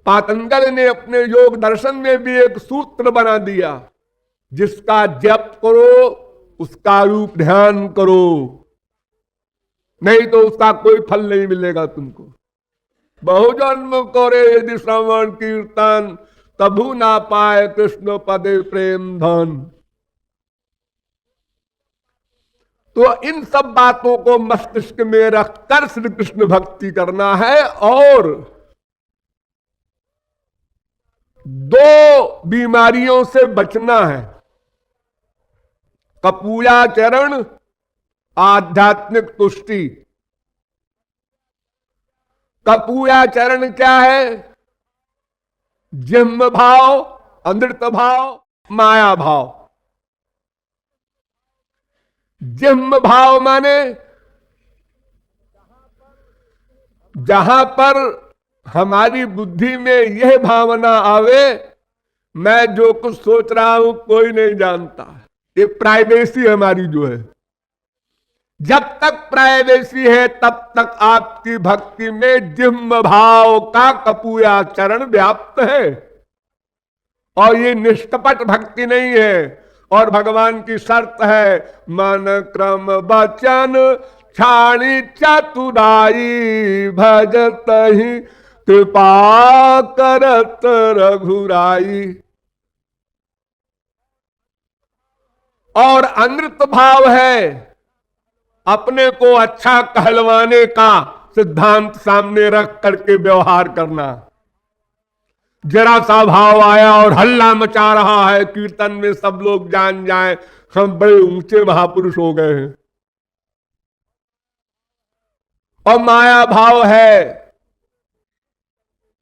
पातंजल ने अपने योग दर्शन में भी एक सूत्र बना दिया, जिसका जप करो उसका रूप ध्यान करो, नहीं तो उसका कोई फल नहीं मिलेगा तुमको। बहुजन्म करे यदि श्रवण कीर्तन, तभु ना पाए कृष्ण पदे प्रेम धन। तो इन सब बातों को मस्तिष्क में रखकर श्री कृष्ण भक्ति करना है। और दो बीमारियों से बचना है, कपूयाचरण, आध्यात्मिक तुष्टि। कपूयाचरण क्या है? जिह्म भाव, अमृत भाव, माया भाव। जिह्म भाव माने जहां पर हमारी बुद्धि में यह भावना आवे, मैं जो कुछ सोच रहा हूं कोई नहीं जानता, ये प्राइवेसी हमारी जो है। जब तक प्राइवेसी है तब तक आपकी भक्ति में जिह्म भाव का कपूयाचरण व्याप्त है, और ये निष्कपट भक्ति नहीं है। और भगवान की शर्त है, मन क्रम वचन छाणी चतुराई, भजत ही कृपा करत रघुराई। और अमृत भाव है अपने को अच्छा कहलवाने का सिद्धांत सामने रख करके व्यवहार करना। जरा सा भाव आया और हल्ला मचा रहा है कीर्तन में, सब लोग जान जाएं हम बड़े ऊंचे महापुरुष हो गए हैं। और माया भाव है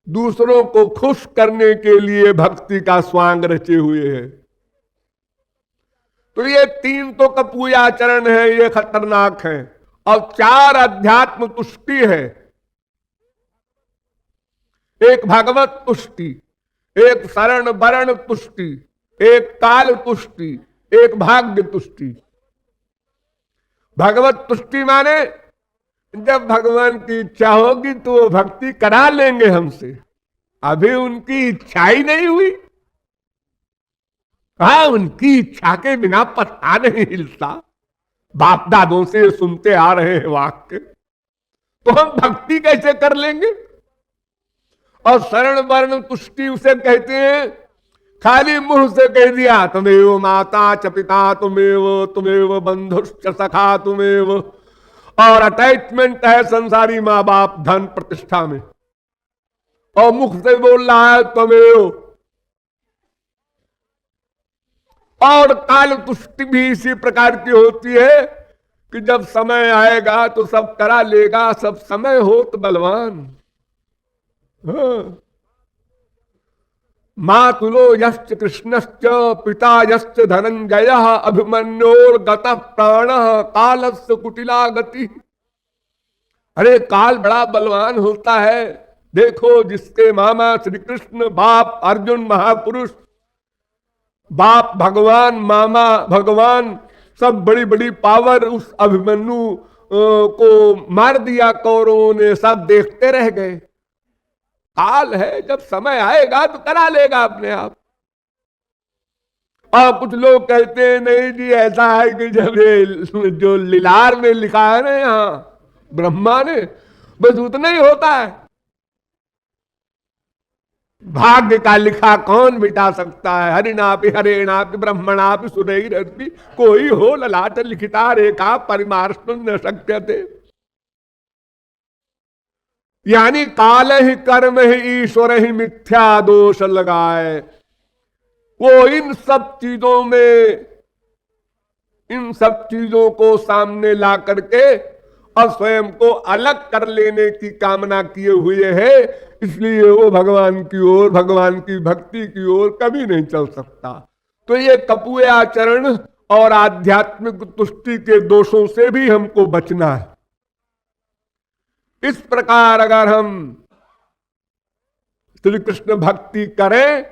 दूसरों को खुश करने के लिए भक्ति का स्वांग रचे हुए है। तो ये तीन तो कपूयाचरण है, ये खतरनाक है। और चार अध्यात्म तुष्टि है, एक भगवत तुष्टि, एक शरण वरण तुष्टि, एक काल तुष्टि, एक भाग्य तुष्टि। भगवत तुष्टि माने जब भगवान की इच्छा होगी तो वो भक्ति करा लेंगे हमसे, अभी उनकी इच्छा ही नहीं हुई। हाँ, उनकी इच्छा के बिना पत्ता नहीं हिलता। बाप दादों से सुनते आ रहे हैं वाक्य, तो हम भक्ति कैसे कर लेंगे? और शरण वर्ण तुष्टि उसे कहते हैं, खाली मुंह से कह दिया तुमेव माता च पिता तुमेव बंधुश्च सखा तुमेव, और अटैचमेंट है संसारी माँ बाप धन प्रतिष्ठा में, और मुख से बोल रहा है तुमेव। और काल तुष्टि भी इसी प्रकार की होती है कि जब समय आएगा तो सब करा लेगा, सब समय हो तो बलवान। हाँ। मातुलो यश्च कृष्णश्च पिता यश्च धनंजय अभिमन्योर गतः प्राण कालस्य कुटिला गति। अरे काल बड़ा बलवान होता है। देखो जिसके मामा श्री कृष्ण, बाप अर्जुन महापुरुष, बाप भगवान, मामा भगवान, सब बड़ी बड़ी पावर, उस अभिमन्यु को मार दिया कौरवों ने, सब देखते रह गए। काल है, जब समय आएगा तो करा लेगा अपने आप। और कुछ लोग कहते हैं नहीं जी ऐसा है कि जब ये जो लिलार में लिखा है ना यहाँ ब्रह्मा ने, बस उतना ही होता है। भाग्य का लिखा कौन मिटा सकता है? हरिनापि हरेणापि ब्रह्मणापि सुरैरपि कोई हो ललाट लिखिता रेखा परिमार्ष्टुं न शक्यते। यानी काल ही कर्म ही ईश्वर ही मिथ्या दोष लगाए। वो इन सब चीजों में, इन सब चीजों को सामने ला करके और स्वयं को अलग कर लेने की कामना किए हुए है, इसलिए वो भगवान की ओर, भगवान की भक्ति की ओर कभी नहीं चल सकता। तो ये कपूए आचरण और आध्यात्मिक तुष्टि के दोषों से भी हमको बचना है। इस प्रकार अगर हम श्री कृष्ण भक्ति करें,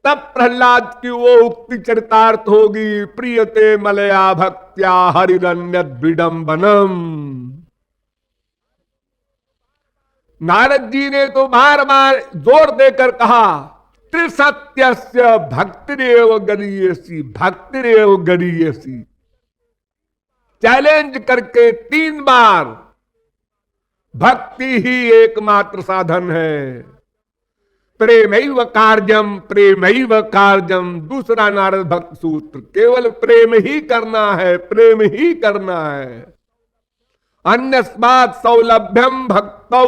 तब प्रहलाद की वो उक्ति चरितार्थ होगी, प्रियते मलया भक्त्या हरिरन्यद विडंबनम। नारद जी ने तो बार बार जोर देकर कहा, त्रिसत्यस्य भक्तिरेव गरीयसी, भक्तिरेव गरीयसी, चैलेंज करके 3 बार भक्ति ही एकमात्र साधन है। प्रेमैव कार्यम, प्रेमैव कार्यम, दूसरा नारद भक्त सूत्र, केवल प्रेम ही करना है, प्रेम ही करना है। अन्यस्मात् सौलभ्यम भक्तौ,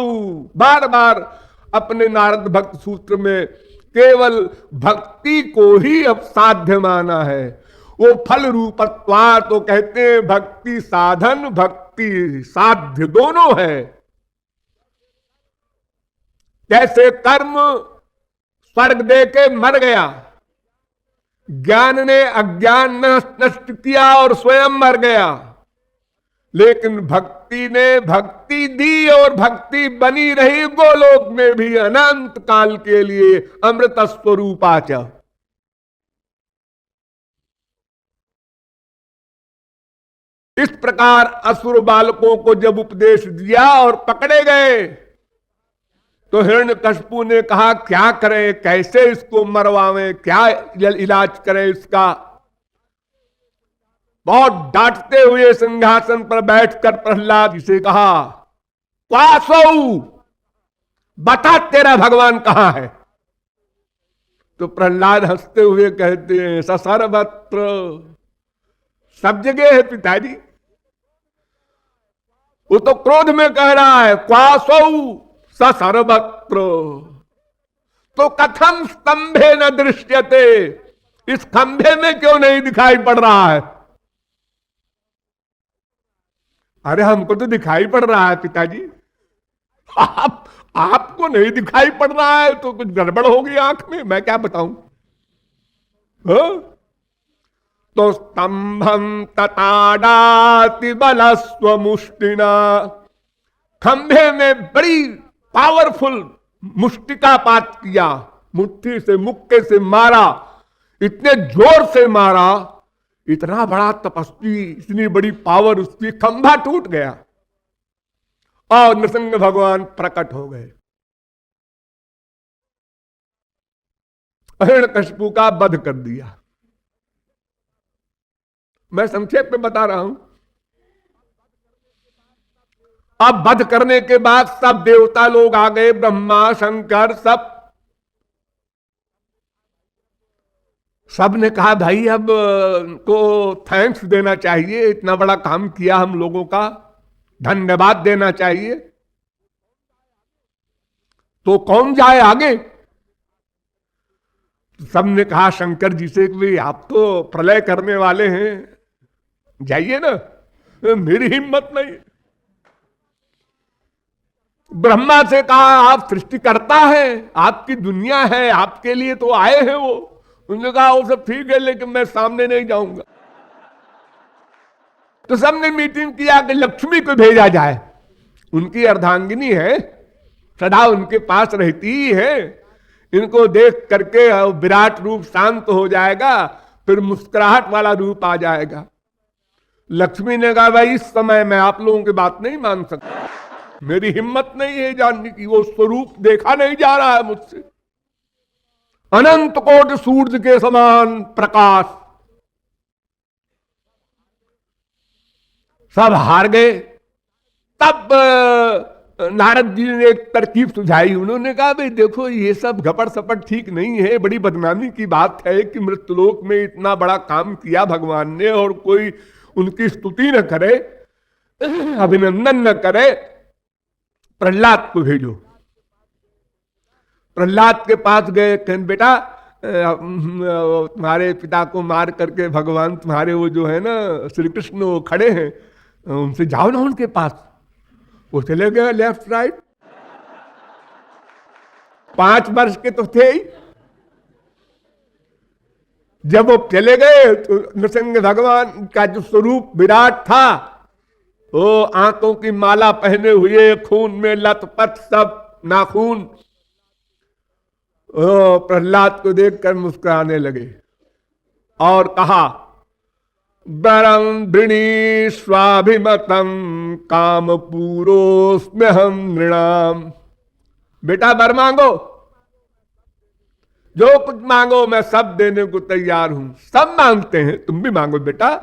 बार बार अपने नारद भक्त सूत्र में केवल भक्ति को ही अब साध्य माना है। वो फल रूपत्वा तो कहते हैं भक्ति साधन, भक्ति साध्य दोनों है। जैसे कर्म स्वर्ग दे के मर गया, ज्ञान ने अज्ञान नष्ट किया और स्वयं मर गया, लेकिन भक्ति ने भक्ति दी और भक्ति बनी रही गोलोक में भी अनंत काल के लिए, अमृत स्वरूपाच। इस प्रकार असुर बालकों को जब उपदेश दिया और पकड़े गए, तो हिरण्यकशिपु ने कहा क्या करें, कैसे इसको मरवावें, क्या इलाज करें इसका। बहुत डांटते हुए सिंहासन पर बैठकर प्रहलाद से कहा, क्वासौ, बता तेरा भगवान कहां है। तो प्रहलाद हंसते हुए कहते हैं, सर्वत्र, सब जगह है पिताजी। वो तो क्रोध में कह रहा है, क्वासौ सर्वत्र, तो कथम स्तंभे न दृश्यते, इस खंभे में क्यों नहीं दिखाई पड़ रहा है। अरे हमको तो दिखाई पड़ रहा है पिताजी, आपको नहीं दिखाई पड़ रहा है तो कुछ गड़बड़ होगी आंख में, मैं क्या बताऊं। तो स्तंभम तताड़ाति बलस्व मुष्टिना, खंभे में बड़ी पावरफुल मुष्टिकापात किया, मुट्ठी से, मुक्के से मारा, इतने जोर से मारा, इतना बड़ा तपस्वी, इतनी बड़ी पावर उसकी, खंभा टूट गया और नृसिंह भगवान प्रकट हो गए। हिरण्यकशिपु का वध कर दिया। मैं संक्षेप में बता रहा हूं। अब वध करने के बाद सब देवता लोग आ गए, ब्रह्मा शंकर सब ने कहा भाई अब को थैंक्स देना चाहिए, इतना बड़ा काम किया हम लोगों का, धन्यवाद देना चाहिए। तो कौन जाए आगे। सबने कहा शंकर जी से कि आप तो प्रलय करने वाले हैं, जाइए ना, मेरी हिम्मत नहीं। ब्रह्मा से कहा आप सृष्टिकर्ता है, आपकी दुनिया है, आपके लिए तो आए हैं वो। उन्होंने कहा वो सब ठीक है, लेकिन मैं सामने नहीं जाऊंगा। तो सबने मीटिंग किया कि लक्ष्मी को भेजा जाए, उनकी अर्धांगिनी है, सदा उनके पास रहती ही है, इनको देख करके विराट रूप शांत हो जाएगा, फिर मुस्कुराहट वाला रूप आ जाएगा। लक्ष्मी ने कहा भाई इस समय मैं आप लोगों की बात नहीं मान सकता, मेरी हिम्मत नहीं है जानने की, वो स्वरूप देखा नहीं जा रहा है मुझसे। अनंत कोटि सूर्य के समान प्रकाश, सब हार गए। तब नारद जी ने एक तरकीब सुझाई, उन्होंने कहा भाई देखो ये सब घपट सपट ठीक नहीं है, बड़ी बदनामी की बात है कि मृत्युलोक में इतना बड़ा काम किया भगवान ने और कोई उनकी स्तुति न करे, अभिनंदन न करे। प्रहलाद को भेजो। प्रहलाद के पास गए, कहन बेटा तुम्हारे पिता को मार करके भगवान तुम्हारे वो जो है ना श्री कृष्ण वो खड़े हैं, उनसे जाओ ना उनके पास। वो चले गए लेफ्ट राइट, 5 वर्ष के तो थे ही। जब वो चले गए तो नृसिंह भगवान का जो स्वरूप विराट था, वो आंखों की माला पहने हुए, खून में लथपथ सब नाखून, प्रहलाद को देखकर मुस्कुराने लगे और कहा, वरम वृणी स्वाभिमतम काम पूरोस्म्य हम नृणाम। बेटा वर मांगो, जो कुछ मांगो मैं सब देने को तैयार हूं। सब मांगते हैं, तुम भी मांगो बेटा।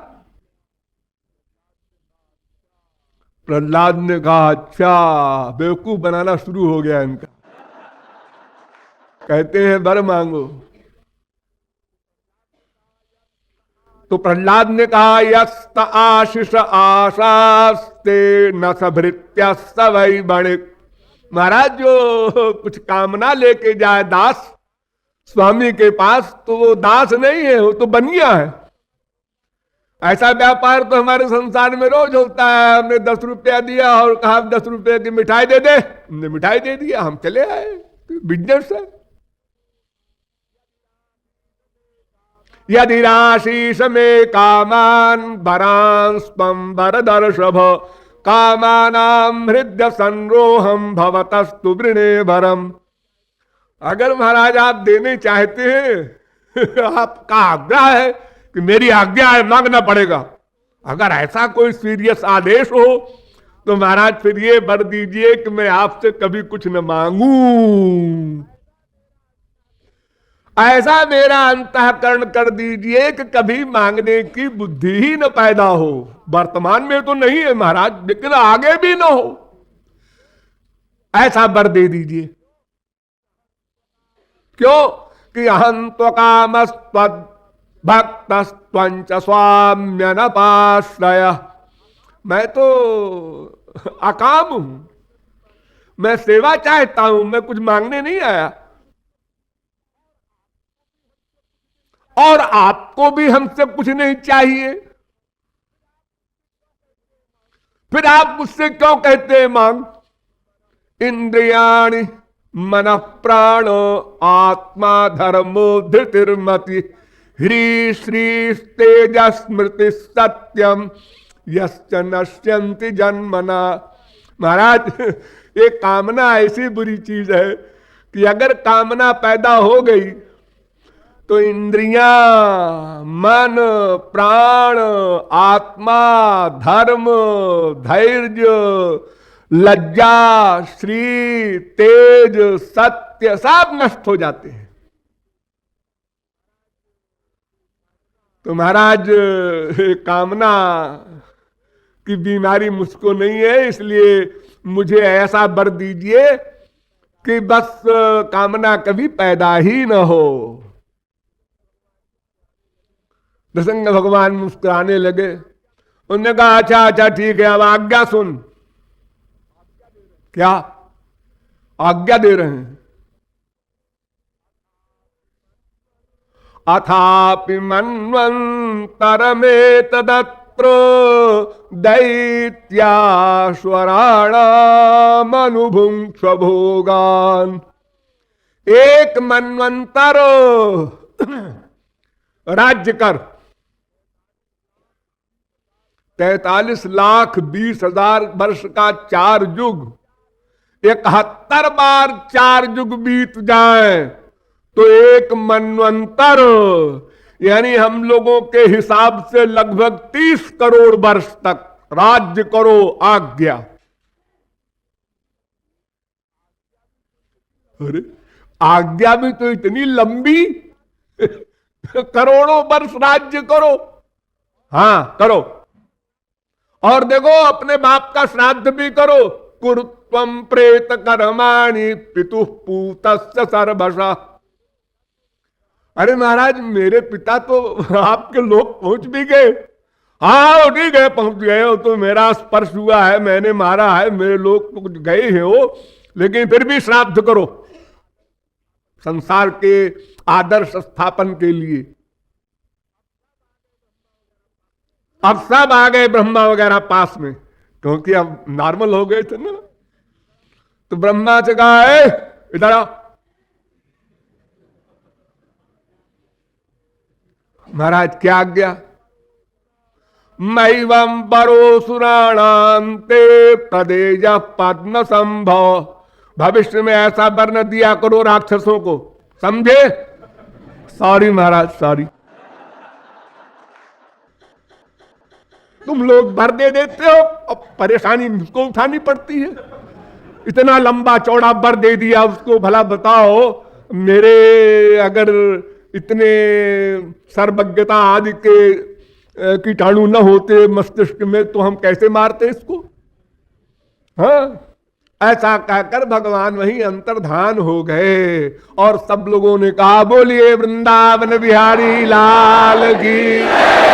प्रहलाद ने कहा, अच्छा, बेवकूफ बनाना शुरू हो गया इनका। कहते हैं वर मांगो। तो प्रहलाद ने कहा, यस्त आशीष आशास्ते न सभृत्य सवै बणिक। महाराज जो कुछ कामना लेके जाए दास स्वामी के पास, तो वो दास नहीं है, वो तो बनिया है। ऐसा व्यापार तो हमारे संसार में रोज होता है। हमने 10 रुपया दिया और कहा 10 रुपये की मिठाई दे दे, हमने मिठाई दे दिया, हम चले आए। बिजनेस है। यदि राशीष में कामान वरांस्पम वरदर्शभ कामानाम हृदय संरोहम भवतस्तु वृणे वरम। अगर महाराज आप देने चाहते हैं, आपका आग्रह है कि मेरी आज्ञा है, मांगना पड़ेगा। अगर ऐसा कोई सीरियस आदेश हो तो महाराज फिर ये वर दीजिए कि मैं आपसे कभी कुछ न मांगू। ऐसा मेरा अंतःकरण कर दीजिए कि कभी मांगने की बुद्धि ही न पैदा हो। वर्तमान में तो नहीं है महाराज, लेकिन आगे भी न हो, ऐसा वर दे दीजिए। क्यों कि अहं त्वकामस्त्वद् भक्तस्त्वंच स्वाम्य न पाश्रय। मैं तो अकाम हूं, मैं सेवा चाहता हूं, मैं कुछ मांगने नहीं आया। और आपको भी हमसे कुछ नहीं चाहिए, फिर आप मुझसे क्यों कहते हैं मांग। इंद्रियाणि मन प्राण आत्मा धर्मो धृतिर्मति ह्री श्री तेज स्मृति सत्यम यश्च नश्यन्ति जन्मना। महाराज ये कामना ऐसी बुरी चीज है कि अगर कामना पैदा हो गई तो इंद्रियां, मन, प्राण, आत्मा, धर्म, धैर्य, लज्जा, श्री, तेज, सत्य सब नष्ट हो जाते हैं। तो महाराज कामना की बीमारी मुझको नहीं है, इसलिए मुझे ऐसा वर दीजिए कि बस कामना कभी पैदा ही न हो। नृसिंह भगवान मुस्कुराने लगे। उन्होंने कहा, अच्छा अच्छा ठीक है, अब आज्ञा सुन। क्या आज्ञा दे रहे हैं? अथापि मन्वन्तरमेतदत्र दैत्याश्वराणामनुभुङ्क्ष्व भोगान्। एक मन्वंतर राज्य कर, 43,20,000 वर्ष का 4 युग, 71 बार 4 युग बीत जाए तो एक मनवंतर, यानी हम लोगों के हिसाब से लगभग 30 करोड़ वर्ष तक राज्य करो आज्ञा। अरे आज्ञा भी तो इतनी लंबी, करोड़ों वर्ष राज्य करो। हां करो, और देखो अपने बाप का श्राद्ध भी करो। कुरुत्वम प्रेत कर्माणि पितुः पूतस्य सर्वशः। अरे महाराज मेरे पिता तो आपके लोग पहुंच भी गए। हाँ ठीक है, पहुंच गए हो तो मेरा स्पर्श हुआ है, मैंने मारा है, मेरे लोग तो गए हैं वो, लेकिन फिर भी श्राद्ध करो। संसार के आदर्श स्थापन के लिए। अब सब आ गए ब्रह्मा वगैरह पास में, क्योंकि अब नॉर्मल हो गए थे ना। तो ब्रह्मा से कहा, है इधर आओ। महाराज क्या आज्ञा? मैवं परोसुराणांते प्रदेज पद्म संभव। भविष्य में ऐसा वर्ण दिया करो राक्षसों को, समझे? सॉरी महाराज, सॉरी। तुम लोग वर दे देते हो, अब परेशानी मुझको उठानी पड़ती है। इतना लंबा चौड़ा वर दे दिया उसको, भला बताओ मेरे अगर इतने सर्वज्ञता आदि के कीटाणु न होते मस्तिष्क में तो हम कैसे मारते इसको? हाँ, ऐसा कहकर भगवान वहीं अंतर्धान हो गए। और सब लोगों ने कहा, बोलिए वृंदावन बिहारी लाल की।